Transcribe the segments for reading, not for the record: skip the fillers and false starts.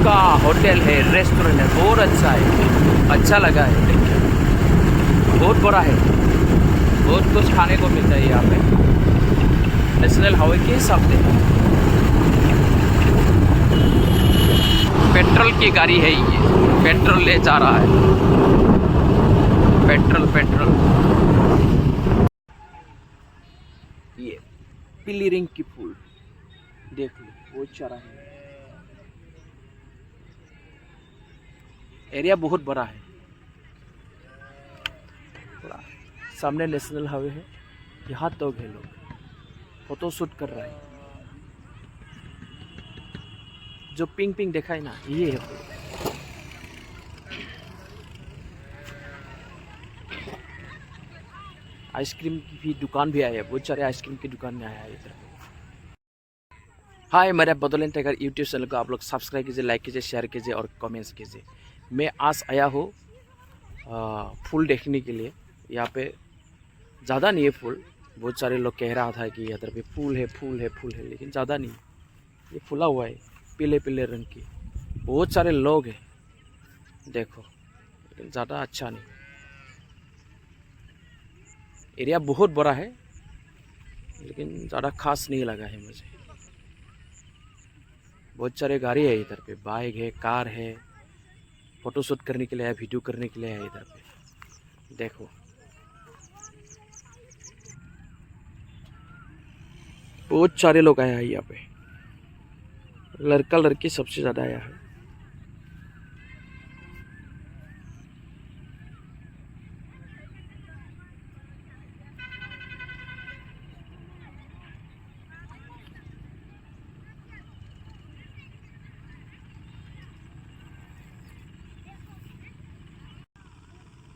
का होटल है, रेस्टोरेंट है, बहुत अच्छा है, अच्छा लगा है देख के। बहुत बड़ा है, बहुत कुछ खाने को मिलता है यहाँ पे नेशनल हाईवे के सामने। पेट्रोल की गाड़ी है ये, पेट्रोल ले जा रहा है, पेट्रोल। ये पीली रिंग की फूल देख लो, बहुत सारा है। एरिया बहुत बड़ा है, सामने नेशनल हाईवे है, यहाँ तो है लोग फोटो शूट कर रहा है। जो पिंक देखा है ना, ये है पूरा। आइसक्रीम की भी दुकान भी आया है, बहुत सारे आइसक्रीम की दुकान में आया है इधर। हाय, मेरे बदौलत टाइगर यूट्यूब चैनल को आप लोग सब्सक्राइब कीजिए, लाइक कीजिए, शेयर कीजिए और कमेंट्स कीजिए। मैं आज आया हूँ फूल देखने के लिए। यहाँ पे ज़्यादा नहीं है फूल, बहुत सारे लोग कह रहा था कि इधर पे फूल है, लेकिन ज़्यादा नहीं। ये फूला हुआ है पीले रंग की, बहुत सारे लोग हैं देखो, लेकिन ज़्यादा अच्छा नहीं। एरिया बहुत बड़ा है, लेकिन ज़्यादा खास नहीं लगा है मुझे। बहुत सारे गाड़ी है इधर पे, बाइक है, कार है, फोटो शूट करने के लिए है, वीडियो करने के लिए है इधर पे देखो। बहुत सारे लोग आया है यहाँ पे, लड़का लड़की सबसे ज़्यादा आया है।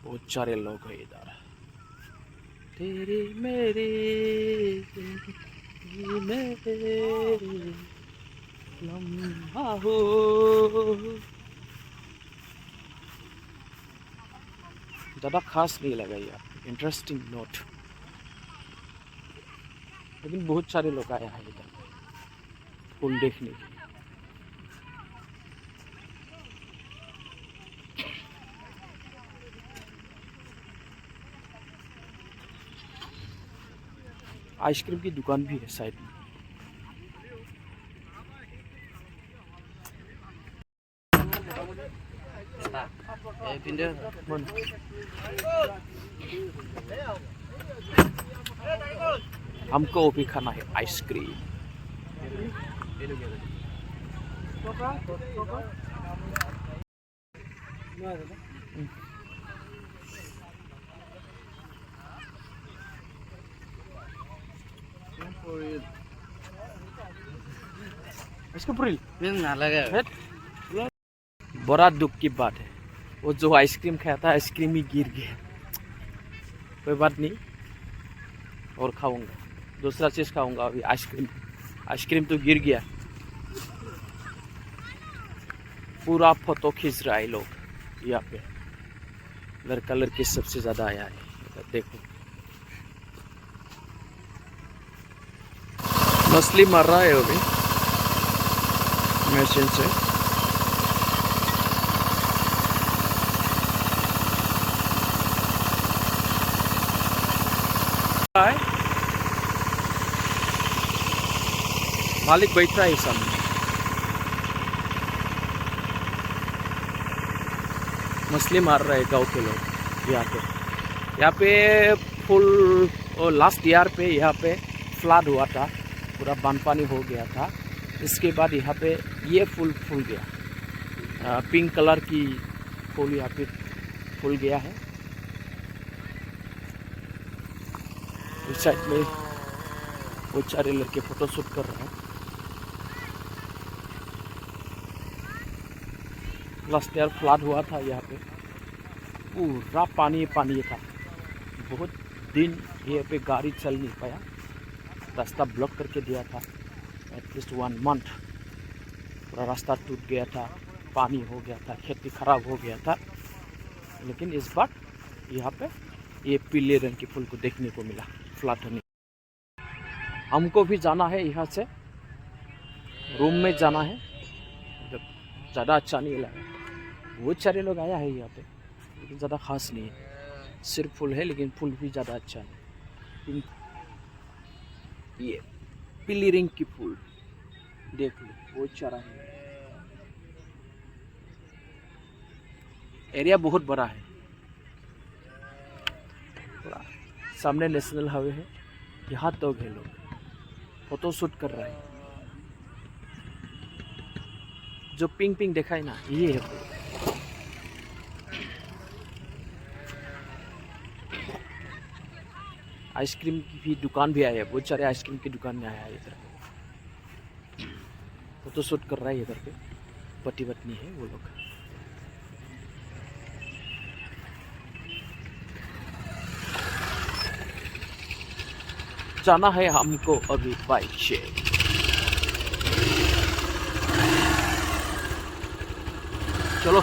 बहुत सारे लोग हैं इधर। तेरी मेरी मेरे लम्हा हो। ज़्यादा खास नहीं लगा यार, इंटरेस्टिंग नोट, लेकिन बहुत सारे लोग आए हैं इधर फूल देखने के लिए। आइसक्रीम की दुकान भी है साइड में। हमको वो भी खाना है आइसक्रीम। इसको पुरिल ना लगा। बड़ा दुख की बात है, वो जो आइसक्रीम खाया था, आइसक्रीम ही गिर गया। कोई बात नहीं, और खाऊंगा, दूसरा चीज़ खाऊंगा। अभी आइसक्रीम तो गिर गया। पूरा फोटो खींच रहा है लोग यहाँ पे, लड़का लड़की सबसे ज़्यादा आया है देखो। मछली मार रहा है अभी मशीन से। मालिक बैठ रहा है सामने, मछली मार रहे हैं गाँव के लोग यहाँ पे फुल। और लास्ट ईयर पे यहाँ पे फ्लड हुआ था, पूरा बानपानी हो गया था। इसके बाद यहाँ पे ये फूल फूल गया, पिंक कलर की फूल यहाँ पे फूल गया है। इस साइड में बहुत सारे लड़के फोटो शूट कर रहे हैं। लास्ट ईयर फ्लड हुआ था यहाँ पे, पूरा पानी था। बहुत दिन यहाँ पे गाड़ी चल नहीं पाया, रास्ता ब्लॉक करके दिया था। एटलीस्ट 1 मंथ पूरा रास्ता टूट गया था, पानी हो गया था, खेती खराब हो गया था। लेकिन इस बार यहाँ पे ये पीले रंग के फूल को देखने को मिला फ्लड होने। हमको भी जाना है, यहाँ से रूम में जाना है, ज़्यादा अच्छा नहीं लगा। बहुत सारे लोग आया है यहाँ पे, लेकिन ज़्यादा खास नहीं है। सिर्फ फूल है, लेकिन फूल भी ज़्यादा अच्छा नहीं। ये पीली रिंग की फूल देख लो, बहुत सारा है। एरिया बहुत बड़ा है। सामने नेशनल हाईवे है, यहाँ तो है लोग फोटो शूट कर रहे हैं। जो पिंक पिंक देखा है ना, ये है फूल। आइसक्रीम की भी दुकान भी आया है, बहुत सारे आइसक्रीम की दुकान में आया है इधर। फोटो शूट कर रहा है इधर पे, पति पत्नी है वो लोग। जाना है हमको अभी बाइक से। चलो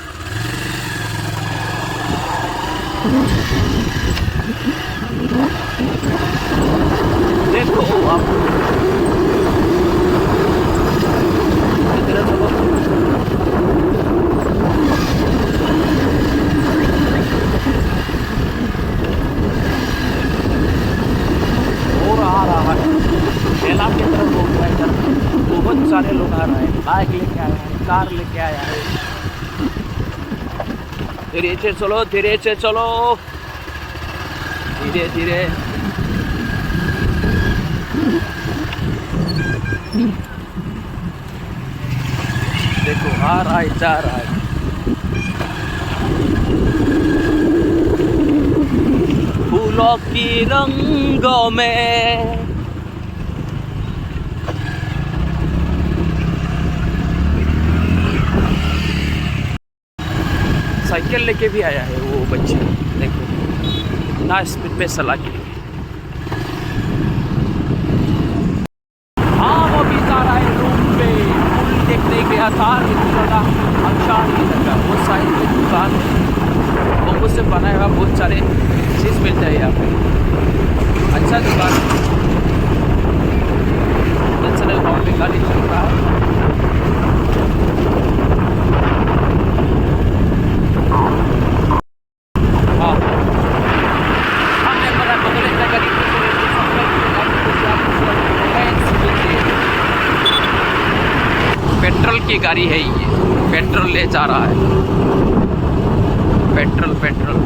देखो आप इधर चलो। और आ रहा है मेला की तरफ लोग है। इधर बहुत सारे लोग आ रहे हैं, बाइक लेके आया है, कार लेके आया है। धीरे से चलो, धीरे से चलो, धीरे धीरे। देखो आ रहा है, जा रहा है। फूलों की रंगों में साइकिल लेके भी आया है वो बच्चे। देखो ना स्पीड पे चला के। हाँ वो भी जा रहा है रूम पे। फूल देखने गया था, लेकिन ज़्यादा अच्छा नहीं लगा। वो साइड में दुकान है, बम्बू से बनाया हुआ बहुत सारे चीज़ मिलता है यहाँ पे। अच्छा दुकान है। नेशनल हाईवे पे गाड़ी चल रहा है। पेट्रोल की गाड़ी है ये, पेट्रोल ले जा रहा है। Petrol petrol